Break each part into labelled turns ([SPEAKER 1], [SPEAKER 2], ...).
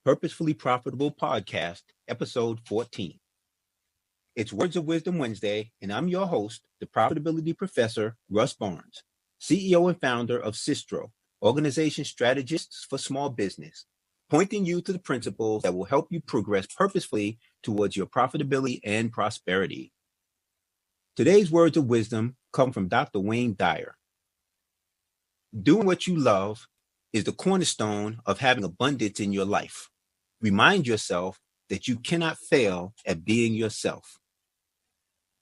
[SPEAKER 1] Purposefully Profitable Podcast, episode 14. It's Words of Wisdom Wednesday, and I'm your host, the Profitability Professor, Russ Barnes, CEO and founder of Systro, organization strategists for small business, pointing you to the principles that will help you progress purposefully towards your profitability and prosperity. Today's words of wisdom come from Dr. Wayne Dyer. Doing what you love is the cornerstone of having abundance in your life. Remind yourself that you cannot fail at being yourself.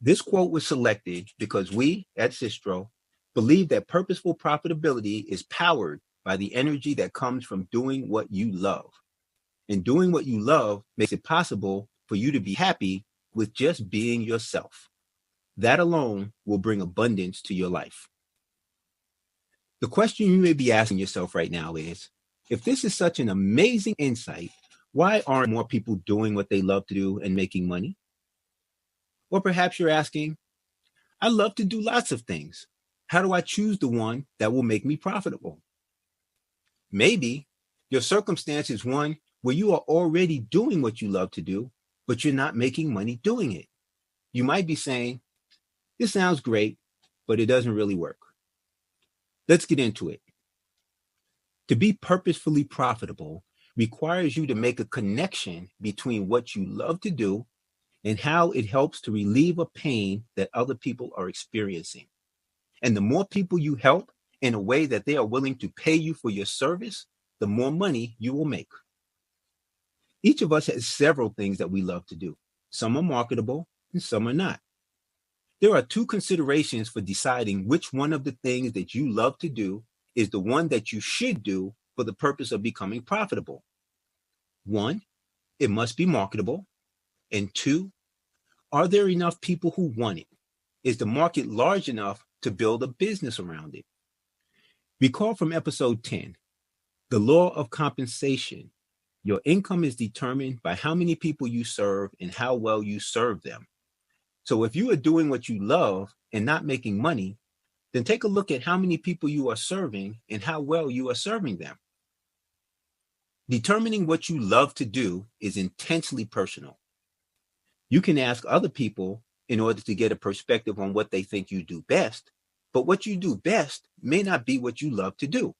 [SPEAKER 1] This quote was selected because we at Systro believe that purposeful profitability is powered by the energy that comes from doing what you love. And doing what you love makes it possible for you to be happy with just being yourself. That alone will bring abundance to your life. The question you may be asking yourself right now is, if this is such an amazing insight, why aren't more people doing what they love to do and making money? Or perhaps you're asking, I love to do lots of things. How do I choose the one that will make me profitable? Maybe your circumstance is one where you are already doing what you love to do, but you're not making money doing it. You might be saying, this sounds great, but it doesn't really work. Let's get into it. To be purposefully profitable requires you to make a connection between what you love to do and how it helps to relieve a pain that other people are experiencing. And the more people you help in a way that they are willing to pay you for your service, the more money you will make. Each of us has several things that we love to do. Some are marketable and some are not. There are two considerations for deciding which one of the things that you love to do is the one that you should do for the purpose of becoming profitable. One, it must be marketable. And two, are there enough people who want it? Is the market large enough to build a business around it? Recall from episode 10, the law of compensation. Your income is determined by how many people you serve and how well you serve them. So if you are doing what you love and not making money, then take a look at how many people you are serving and how well you are serving them. Determining what you love to do is intensely personal. You can ask other people in order to get a perspective on what they think you do best, but what you do best may not be what you love to do,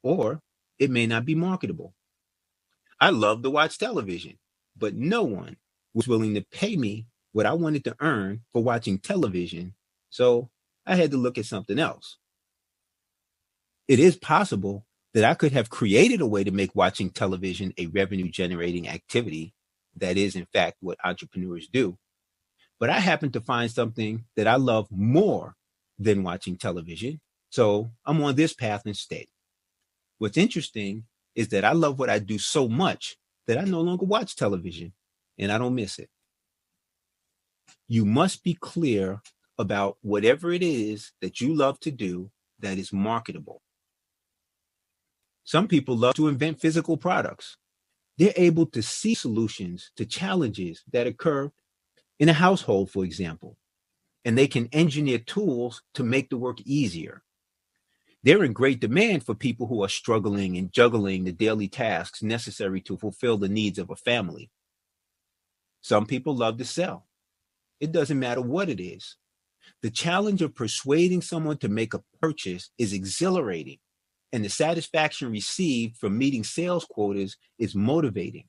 [SPEAKER 1] or it may not be marketable. I love to watch television, but no one was willing to pay me what I wanted to earn for watching television, so I had to look at something else. It is possible that I could have created a way to make watching television a revenue-generating activity. That is, in fact, what entrepreneurs do. But I happen to find something that I love more than watching television, so I'm on this path instead. What's interesting is that I love what I do so much that I no longer watch television, and I don't miss it. You must be clear about whatever it is that you love to do that is marketable. Some people love to invent physical products. They're able to see solutions to challenges that occur in a household, for example, and they can engineer tools to make the work easier. They're in great demand for people who are struggling and juggling the daily tasks necessary to fulfill the needs of a family. Some people love to sell. It doesn't matter what it is. The challenge of persuading someone to make a purchase is exhilarating, and the satisfaction received from meeting sales quotas is motivating.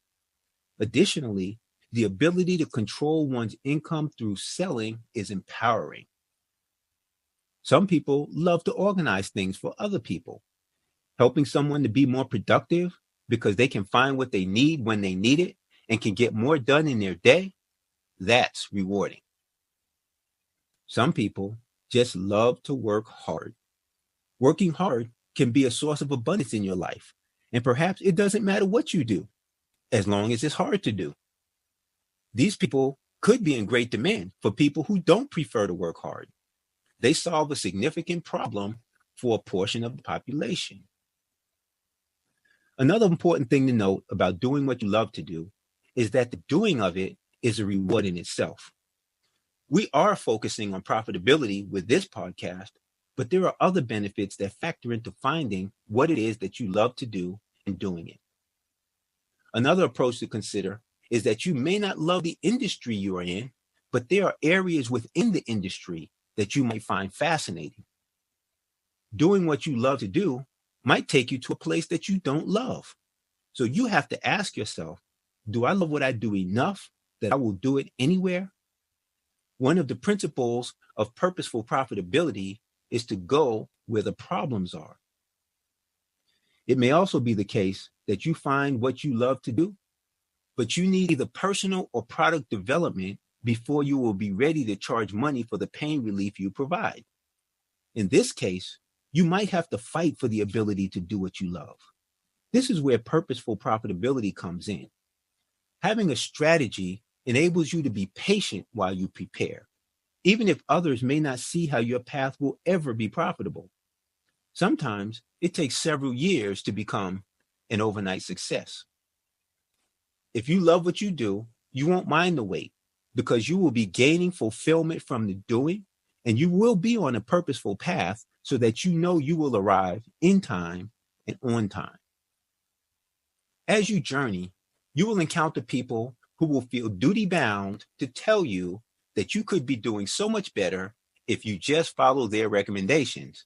[SPEAKER 1] Additionally, the ability to control one's income through selling is empowering. Some people love to organize things for other people, helping someone to be more productive because they can find what they need when they need it and can get more done in their day. That's rewarding. Some people just love to work hard. Working hard can be a source of abundance in your life, and perhaps it doesn't matter what you do, as long as it's hard to do. These people could be in great demand for people who don't prefer to work hard. They solve a significant problem for a portion of the population. Another important thing to note about doing what you love to do is that the doing of it is a reward in itself. We are focusing on profitability with this podcast, but there are other benefits that factor into finding what it is that you love to do and doing it. Another approach to consider is that you may not love the industry you are in, but there are areas within the industry that you might find fascinating. Doing what you love to do might take you to a place that you don't love. So you have to ask yourself, do I love what I do enough that I will do it anywhere? One of the principles of purposeful profitability is to go where the problems are. It may also be the case that you find what you love to do, but you need either personal or product development before you will be ready to charge money for the pain relief you provide. In this case, you might have to fight for the ability to do what you love. This is where purposeful profitability comes in. Having a strategy enables you to be patient while you prepare, even if others may not see how your path will ever be profitable. Sometimes it takes several years to become an overnight success. If you love what you do, you won't mind the wait because you will be gaining fulfillment from the doing, and you will be on a purposeful path so that you know you will arrive in time and on time. As you journey, you will encounter people who will feel duty-bound to tell you that you could be doing so much better if you just follow their recommendations.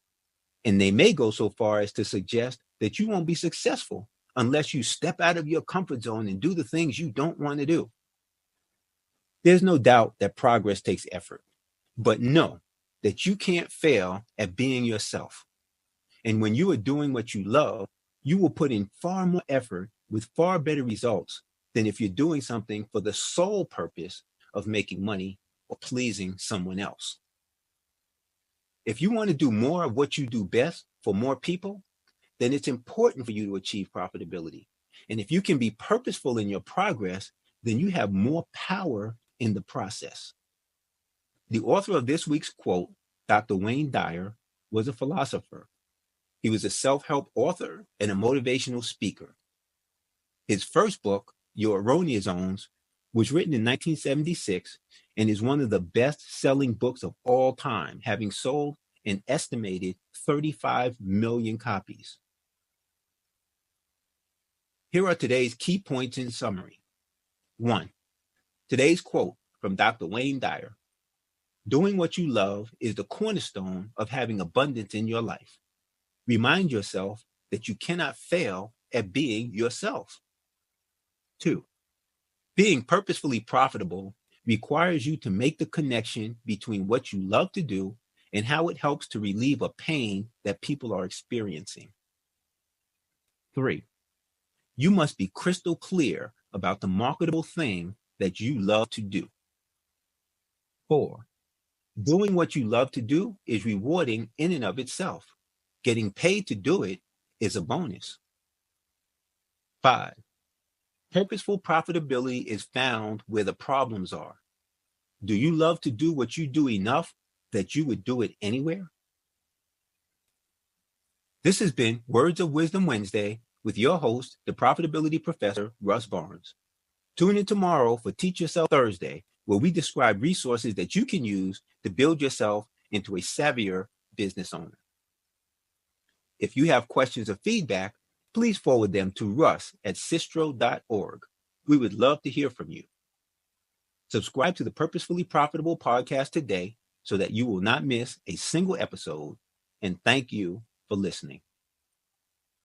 [SPEAKER 1] And they may go so far as to suggest that you won't be successful unless you step out of your comfort zone and do the things you don't want to do. There's no doubt that progress takes effort, but know that you can't fail at being yourself. And when you are doing what you love, you will put in far more effort with far better results than if you're doing something for the sole purpose of making money or pleasing someone else. If you want to do more of what you do best for more people, then it's important for you to achieve profitability. And if you can be purposeful in your progress, then you have more power in the process. The author of this week's quote, Dr. Wayne Dyer, was a philosopher. He was a self-help author and a motivational speaker. His first book, Your Erroneous Zones, was written in 1976 and is one of the best-selling books of all time, having sold an estimated 35 million copies. Here are today's key points in summary. 1. Today's quote from Dr. Wayne Dyer. Doing what you love is the cornerstone of having abundance in your life. Remind yourself that you cannot fail at being yourself. 2. Being purposefully profitable requires you to make the connection between what you love to do and how it helps to relieve a pain that people are experiencing. 3. You must be crystal clear about the marketable thing that you love to do. 4. Doing what you love to do is rewarding in and of itself. Getting paid to do it is a bonus. 5. Purposeful profitability is found where the problems are. Do you love to do what you do enough that you would do it anywhere? This has been Words of Wisdom Wednesday with your host, the Profitability Professor, Russ Barnes. Tune in tomorrow for Teach Yourself Thursday, where we describe resources that you can use to build yourself into a savvier business owner. If you have questions or feedback, please forward them to russ@systro.org. We would love to hear from you. Subscribe to the Purposefully Profitable Podcast today so that you will not miss a single episode. And thank you for listening.